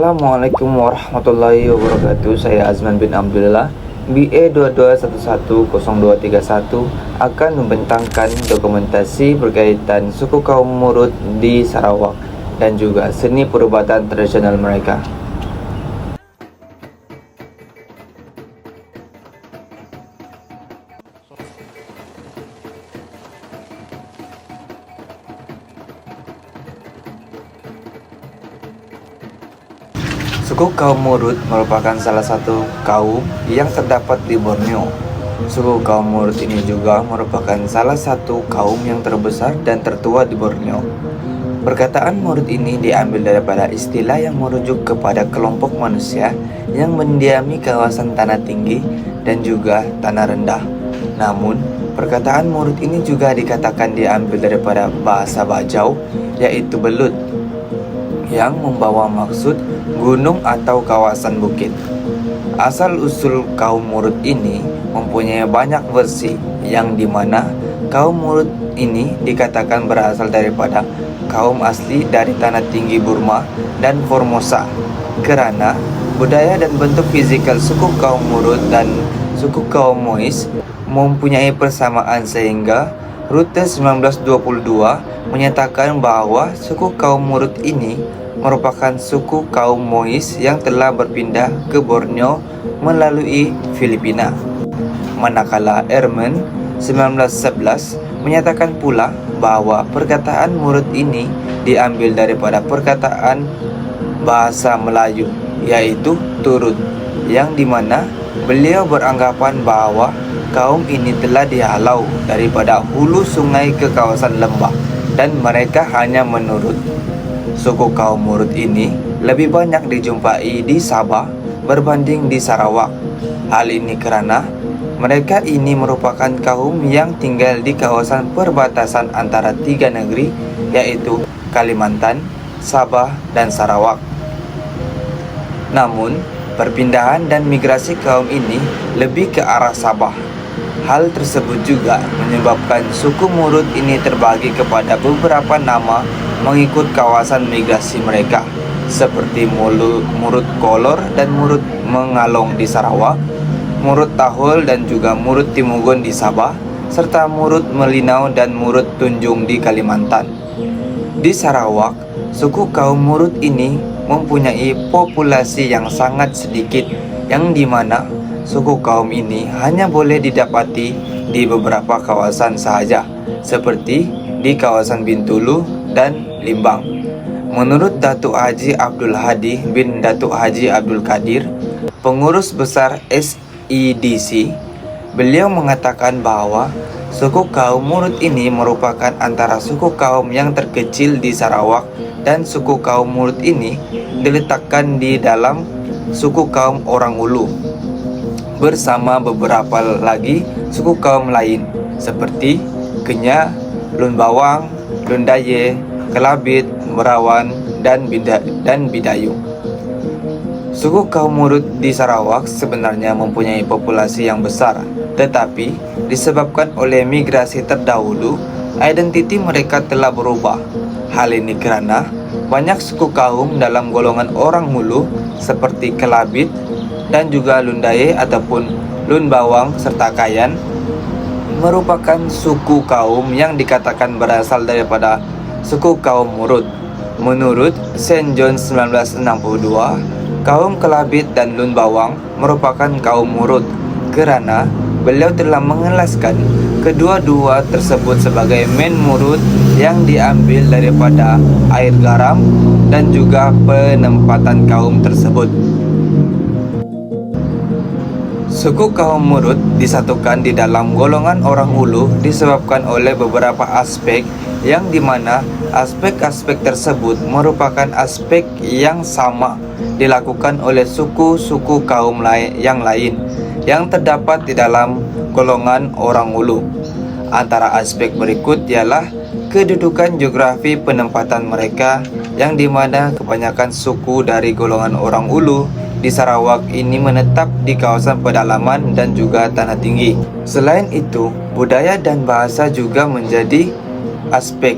Assalamualaikum warahmatullahi wabarakatuh. Saya Azman bin Abdullah, BA 22110231 akan membentangkan dokumentasi berkaitan suku kaum Murut di Sarawak dan juga seni perubatan tradisional mereka. Suku kaum Murut merupakan salah satu kaum yang terdapat di Borneo. Suku kaum Murut ini juga merupakan salah satu kaum yang terbesar dan tertua di Borneo. Perkataan Murut ini diambil daripada istilah yang merujuk kepada kelompok manusia yang mendiami kawasan tanah tinggi dan juga tanah rendah. Namun, perkataan Murut ini juga dikatakan diambil daripada bahasa Bajau, yaitu belut, yang membawa maksud gunung atau kawasan bukit. Asal-usul kaum Murut ini mempunyai banyak versi, yang dimana kaum Murut ini dikatakan berasal daripada kaum asli dari tanah tinggi Burma dan Formosa, kerana budaya dan bentuk fizikal suku kaum Murut dan suku kaum Mois mempunyai persamaan, sehingga Rute 1922 menyatakan bahawa suku kaum Murut ini merupakan suku kaum Mois yang telah berpindah ke Borneo melalui Filipina. Manakala Erman 1911 menyatakan pula bahawa perkataan Murut ini diambil daripada perkataan bahasa Melayu, yaitu turut, yang dimana beliau beranggapan bahawa kaum ini telah dihalau daripada hulu sungai ke kawasan lembah dan mereka hanya menurut. Suku kaum Murut ini lebih banyak dijumpai di Sabah berbanding di Sarawak. Hal ini kerana mereka ini merupakan kaum yang tinggal di kawasan perbatasan antara tiga negeri, yaitu Kalimantan, Sabah, dan Sarawak. Namun, perpindahan dan migrasi kaum ini lebih ke arah Sabah. Hal tersebut juga menyebabkan suku Murut ini terbagi kepada beberapa nama mengikut kawasan migrasi mereka, seperti Murut Kolor dan Murut Mengalong di Sarawak, Murut Tahul dan juga Murut Timugun di Sabah, serta Murut Melinau dan Murut Tunjung di Kalimantan. Di Sarawak, suku kaum Murut ini mempunyai populasi yang sangat sedikit, yang dimana suku kaum ini hanya boleh didapati di beberapa kawasan sahaja, seperti di kawasan Bintulu dan Limbang. Menurut Datuk Haji Abdul Hadi bin Datuk Haji Abdul Kadir, pengurus besar SEDC, beliau mengatakan bahawa suku kaum Murut ini merupakan antara suku kaum yang terkecil di Sarawak, dan suku kaum Murut ini diletakkan di dalam suku kaum Orang Ulu bersama beberapa lagi suku kaum lain seperti Kenya, Lun Bawang, Lun Daye, Kelabit, Merawan, dan Bidayuh. Suku kaum Murut di Sarawak sebenarnya mempunyai populasi yang besar, tetapi disebabkan oleh migrasi terdahulu, identiti mereka telah berubah. Hal ini kerana banyak suku kaum dalam golongan Orang Hulu seperti Kelabit dan juga Lun Daye ataupun Lun Bawang serta Kayan merupakan suku kaum yang dikatakan berasal daripada suku kaum Murut. Menurut St. John 1962, kaum Kelabit dan Lun Bawang merupakan kaum Murut kerana beliau telah mengelaskan kedua-dua tersebut sebagai men Murut yang diambil daripada air garam dan juga penempatan kaum tersebut. Suku kaum Murut disatukan di dalam golongan Orang Ulu disebabkan oleh beberapa aspek, yang dimana aspek-aspek tersebut merupakan aspek yang sama dilakukan oleh suku-suku kaum yang lain yang terdapat di dalam golongan Orang Ulu. Antara aspek berikut ialah kedudukan geografi penempatan mereka, yang dimana kebanyakan suku dari golongan Orang Ulu di Sarawak ini menetap di kawasan pedalaman dan juga tanah tinggi. Selain itu, budaya dan bahasa juga menjadi aspek,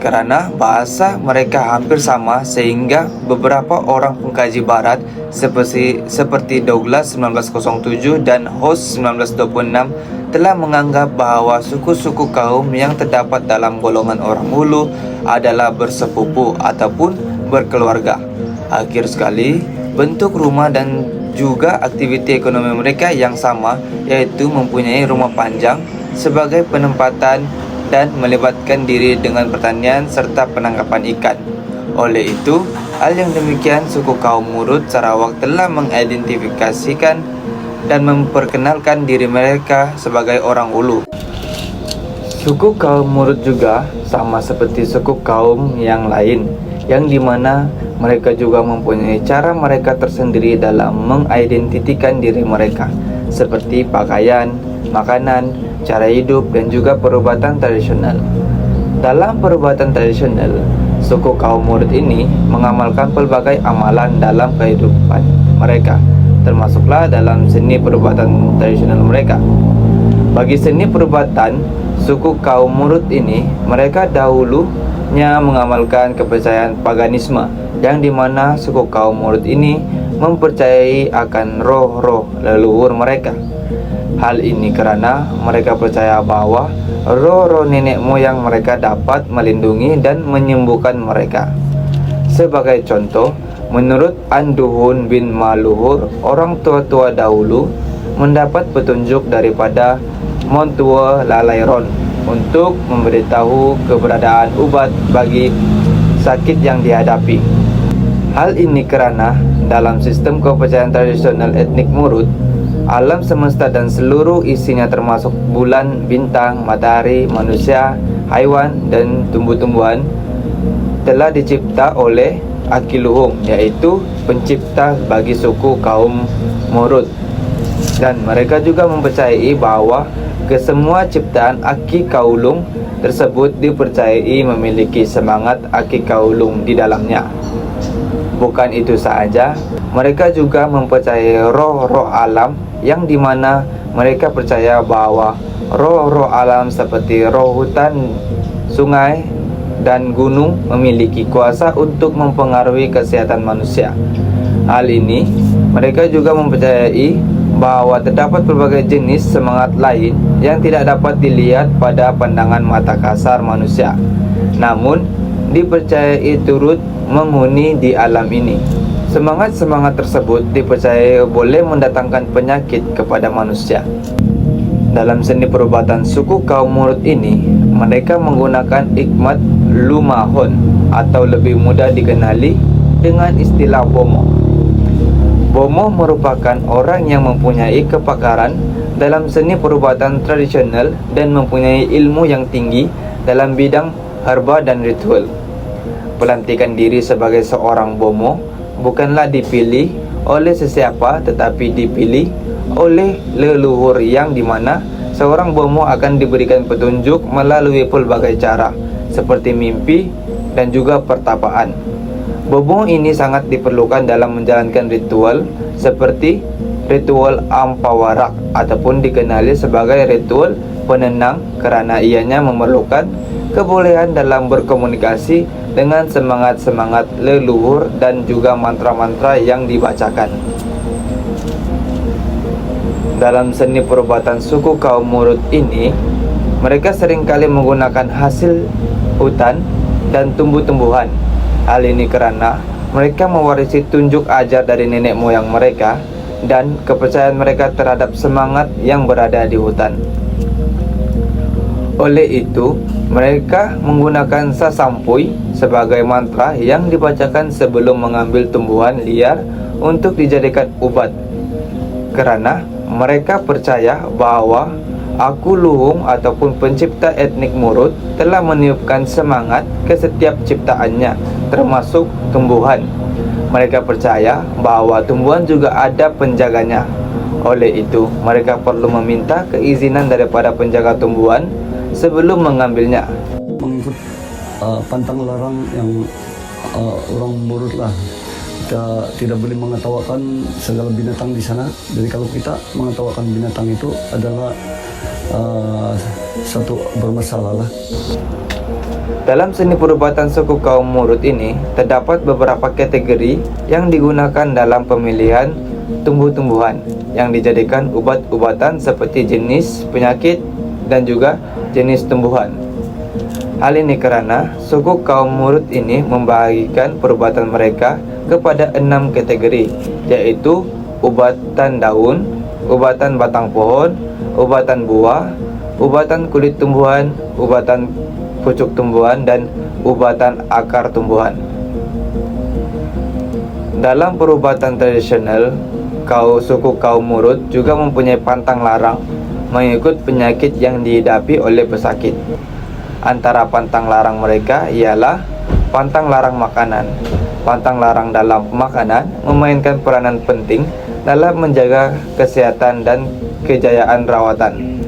karena bahasa mereka hampir sama sehingga beberapa orang pengkaji barat seperti Douglas 1907 dan Host 1926 telah menganggap bahwa suku-suku kaum yang terdapat dalam golongan orang Hulu adalah bersepupu ataupun berkeluarga. Akhir sekali, bentuk rumah dan juga aktiviti ekonomi mereka yang sama, yaitu mempunyai rumah panjang sebagai penempatan dan melibatkan diri dengan pertanian serta penangkapan ikan. Oleh itu, hal yang demikian suku kaum Murut Sarawak telah mengidentifikasikan dan memperkenalkan diri mereka sebagai orang Hulu. Suku kaum Murut juga sama seperti suku kaum yang lain, yang dimana mereka juga mempunyai cara mereka tersendiri dalam mengidentikan diri mereka, seperti pakaian, makanan, cara hidup, dan juga perubatan tradisional. Dalam perubatan tradisional, suku kaum Murut ini mengamalkan pelbagai amalan dalam kehidupan mereka, termasuklah dalam seni perubatan tradisional mereka. Bagi seni perubatan, suku kaum Murut ini, mereka dahulunya mengamalkan kepercayaan paganisme, yang dimana suku kaum Murut ini mempercayai akan roh-roh leluhur mereka. Hal ini karena mereka percaya bahwa roh-roh nenek moyang mereka dapat melindungi dan menyembuhkan mereka. Sebagai contoh, menurut Anduhun bin Maluhur, orang tua-tua dahulu mendapat petunjuk daripada Montua Lalairon untuk memberitahu keberadaan ubat bagi sakit yang dihadapi. Hal ini karena dalam sistem kepercayaan tradisional etnik Murut, alam semesta dan seluruh isinya termasuk bulan, bintang, matahari, manusia, haiwan, dan tumbuh-tumbuhan telah dicipta oleh Akiluhung, yaitu pencipta bagi suku kaum Murut. Dan mereka juga mempercayai bahwa kesemua ciptaan Aki Kaulung tersebut dipercayai memiliki semangat Aki Kaulung di dalamnya. Bukan itu sahaja, mereka juga mempercayai roh-roh alam, yang dimana mereka percaya bahwa roh-roh alam seperti roh hutan, sungai, dan gunung memiliki kuasa untuk mempengaruhi kesehatan manusia. Hal ini, mereka juga mempercayai bahwa terdapat berbagai jenis semangat lain yang tidak dapat dilihat pada pandangan mata kasar manusia, namun dipercayai turut menghuni di alam ini. Semangat-semangat tersebut dipercayai boleh mendatangkan penyakit kepada manusia. Dalam seni perubatan suku kaum Murut ini, mereka menggunakan hikmat lumahon atau lebih mudah dikenali dengan istilah bomoh. Bomoh merupakan orang yang mempunyai kepakaran dalam seni perubatan tradisional dan mempunyai ilmu yang tinggi dalam bidang herba dan ritual. Pelantikan diri sebagai seorang bomoh bukanlah dipilih oleh sesiapa, tetapi dipilih oleh leluhur, yang dimana seorang bomoh akan diberikan petunjuk melalui pelbagai cara seperti mimpi dan juga pertapaan. Bomoh ini sangat diperlukan dalam menjalankan ritual seperti ritual ampawarak ataupun dikenali sebagai ritual penenang, kerana ianya memerlukan kebolehan dalam berkomunikasi dengan semangat-semangat leluhur dan juga mantra-mantra yang dibacakan. Dalam seni perubatan suku kaum Murut ini, mereka seringkali menggunakan hasil hutan dan tumbuh-tumbuhan. Hal ini karena mereka mewarisi tunjuk ajar dari nenek moyang mereka dan kepercayaan mereka terhadap semangat yang berada di hutan. Oleh itu, mereka menggunakan sasampui sebagai mantra yang dibacakan sebelum mengambil tumbuhan liar untuk dijadikan ubat. Kerana mereka percaya bahwa Aku Luhung ataupun pencipta etnik Murut telah meniupkan semangat ke setiap ciptaannya, termasuk tumbuhan. Mereka percaya bahwa tumbuhan juga ada penjaganya. Oleh itu, mereka perlu meminta keizinan daripada penjaga tumbuhan sebelum mengambilnya. Mengikut pantang larang yang orang Murut lah. Kita tidak boleh mengetawakan segala binatang di sana. Jadi kalau kita mengetawakan binatang itu adalah satu bermasalah lah. Dalam seni perubatan suku kaum Murut ini, terdapat beberapa kategori yang digunakan dalam pemilihan tumbuh-tumbuhan yang dijadikan ubat-ubatan seperti jenis penyakit dan juga jenis tumbuhan. Hal ini karena suku kaum Murut ini membagikan perubatan mereka kepada 6 kategori, yaitu ubatan daun, ubatan batang pohon, ubatan buah, ubatan kulit tumbuhan, ubatan pucuk tumbuhan, dan ubatan akar tumbuhan. Dalam perubatan tradisional, suku kaum Murut juga mempunyai pantang larang mengikut penyakit yang dihidapi oleh pesakit. Antara pantang larang mereka ialah pantang larang makanan. Pantang larang dalam makanan memainkan peranan penting dalam menjaga kesehatan dan kejayaan rawatan.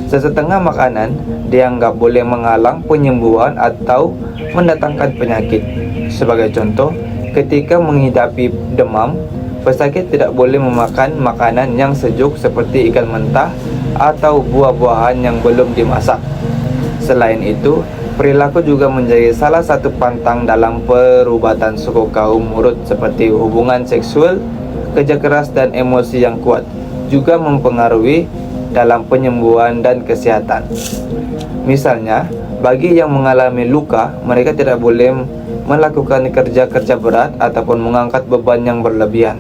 Sesetengah makanan dianggap boleh menghalang penyembuhan atau mendatangkan penyakit. Sebagai contoh, ketika menghidapi demam, pesakit tidak boleh memakan makanan yang sejuk seperti ikan mentah atau buah-buahan yang belum dimasak. Selain itu, perilaku juga menjadi salah satu pantang dalam perubatan suku kaum Murut seperti hubungan seksual, kerja keras, dan emosi yang kuat juga mempengaruhi dalam penyembuhan dan kesehatan. Misalnya, bagi yang mengalami luka, mereka tidak boleh melakukan kerja-kerja berat ataupun mengangkat beban yang berlebihan.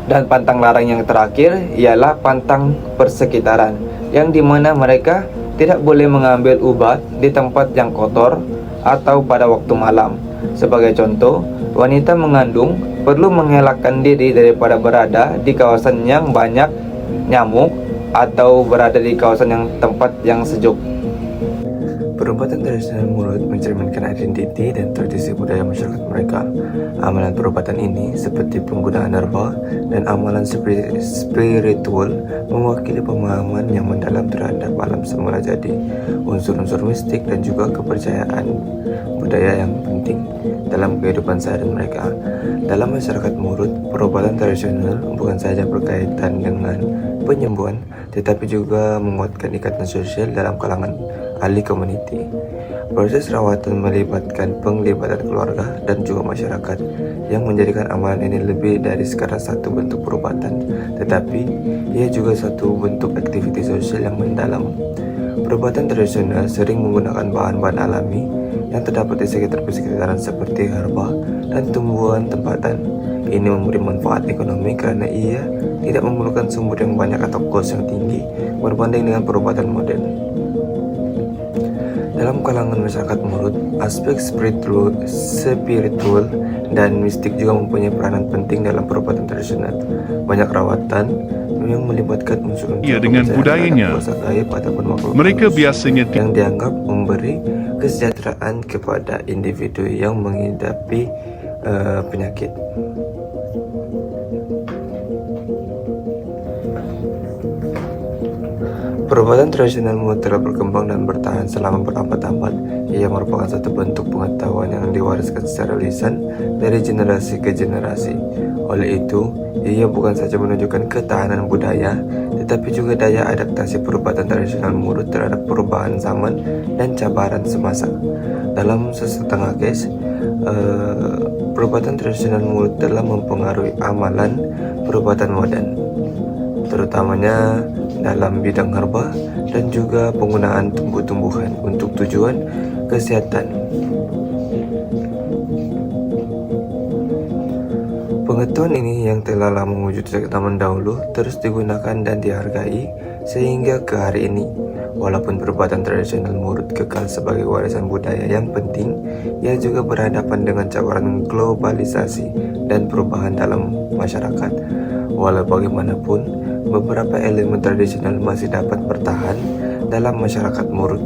Dan pantang larang yang terakhir ialah pantang persekitaran, yang dimana mereka tidak boleh mengambil ubat di tempat yang kotor atau pada waktu malam. Sebagai contoh, wanita mengandung perlu mengelakkan diri daripada berada di kawasan yang banyak nyamuk atau berada di kawasan yang tempat yang sejuk. Perubatan tradisional Murut mencerminkan identiti dan tradisi budaya masyarakat mereka. Amalan perubatan ini seperti penggunaan herba dan amalan spiritual mewakili pemahaman yang mendalam terhadap alam semula jadi, unsur-unsur mistik dan juga kepercayaan budaya yang penting dalam kehidupan sehari mereka. Dalam masyarakat Murut, perubatan tradisional bukan saja berkaitan dengan penyembuhan, tetapi juga menguatkan ikatan sosial dalam kalangan ahli community. Proses rawatan melibatkan penglibatan keluarga dan juga masyarakat, yang menjadikan amalan ini lebih dari sekadar satu bentuk perubatan, tetapi ia juga satu bentuk aktivitas sosial yang mendalam. Perubatan tradisional sering menggunakan bahan-bahan alami yang terdapat di sekitar persekitaran seperti herba dan tumbuhan tempatan. Ini memberi manfaat ekonomi karena ia tidak memerlukan sumber yang banyak atau kos yang tinggi berbanding dengan perubatan modern. Dalam kalangan masyarakat Murut, aspek spiritual dan mistik juga mempunyai peranan penting dalam perubatan tradisional. Banyak rawatan yang melibatkan unsur-unsur dengan budayanya. Mereka biasanya yang dianggap memberi kesejahteraan kepada individu yang menghidapi penyakit. Perubatan tradisional Murut telah berkembang dan bertahan selama berabad-abad. Ia merupakan satu bentuk pengetahuan yang diwariskan secara lisan dari generasi ke generasi. Oleh itu, ia bukan saja menunjukkan ketahanan budaya, tetapi juga daya adaptasi perubatan tradisional Murut terhadap perubahan zaman dan cabaran semasa. Dalam sesetengah case, perubatan tradisional Murut telah mempengaruhi amalan perubatan modern, terutamanya dalam bidang herba dan juga penggunaan tumbuh-tumbuhan untuk tujuan kesehatan. Pengetahuan ini yang telah lama wujud sejak zaman dahulu terus digunakan dan dihargai sehingga ke hari ini. Walaupun perubatan tradisional Murut kekal sebagai warisan budaya yang penting, ia juga berhadapan dengan cabaran globalisasi dan perubahan dalam masyarakat. Walau bagaimanapun, beberapa elemen tradisional masih dapat bertahan dalam masyarakat Murut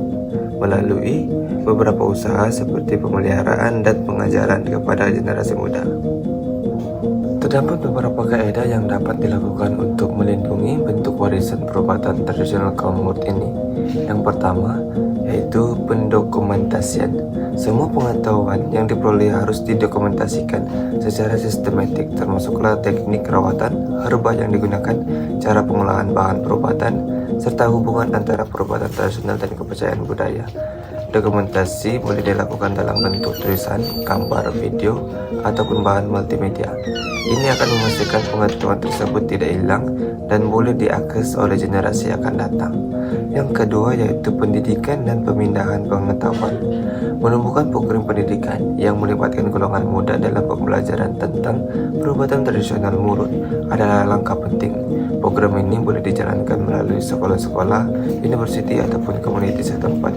melalui beberapa usaha seperti pemeliharaan dan pengajaran kepada generasi muda. Terdapat beberapa kaidah yang dapat dilakukan untuk melindungi bentuk warisan perubatan tradisional kaum Murut ini. Yang pertama, yaitu pendokumentasian. Semua pengetahuan yang diperoleh harus didokumentasikan secara sistematik, termasuklah teknik rawatan herba yang digunakan, cara pengolahan bahan perubatan, serta hubungan antara perubatan tradisional dan kepercayaan budaya. Dokumentasi boleh dilakukan dalam bentuk tulisan, gambar, video, ataupun bahan multimedia. Ini akan memastikan pengetahuan tersebut tidak hilang dan boleh diakses oleh generasi yang akan datang. Yang kedua yaitu pendidikan dan pemindahan pengetahuan. Menumbuhkan program pendidikan yang melibatkan golongan muda dalam pembelajaran tentang perubatan tradisional Murut adalah langkah penting. Program ini boleh dijalankan melalui sekolah-sekolah, universiti ataupun komunitas setempat.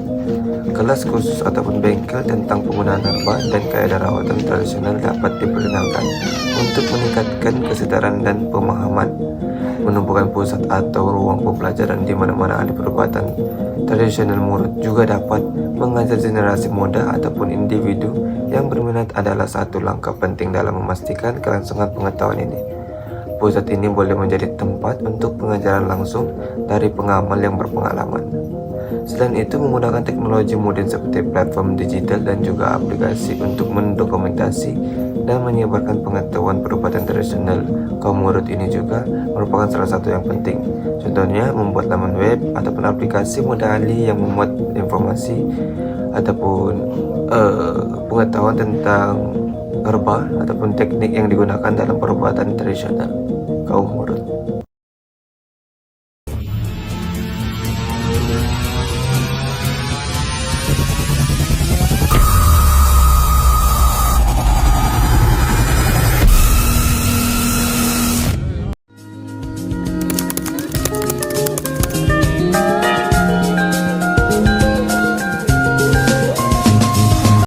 Kelas khusus ataupun bengkel tentang penggunaan herba dan kaedah rawatan tradisional dapat diperkenalkan untuk meningkatkan kesedaran dan pemahaman. Menumbuhkan pusat atau ruang pembelajaran di mana-mana ahli perubatan tradisional Murut juga dapat mengajar generasi muda ataupun individu yang berminat adalah satu langkah penting dalam memastikan kelangsungan pengetahuan ini. Pusat ini boleh menjadi tempat untuk pengajaran langsung dari pengamal yang berpengalaman. Selain itu, menggunakan teknologi modern seperti platform digital dan juga aplikasi untuk mendokumentasi dan menyebarkan pengetahuan perubatan tradisional kaum Murut ini juga merupakan salah satu yang penting. Contohnya, membuat laman web ataupun aplikasi mudah ahli yang memuat informasi ataupun pengetahuan tentang herba ataupun teknik yang digunakan dalam perubatan tradisional kaum Murut.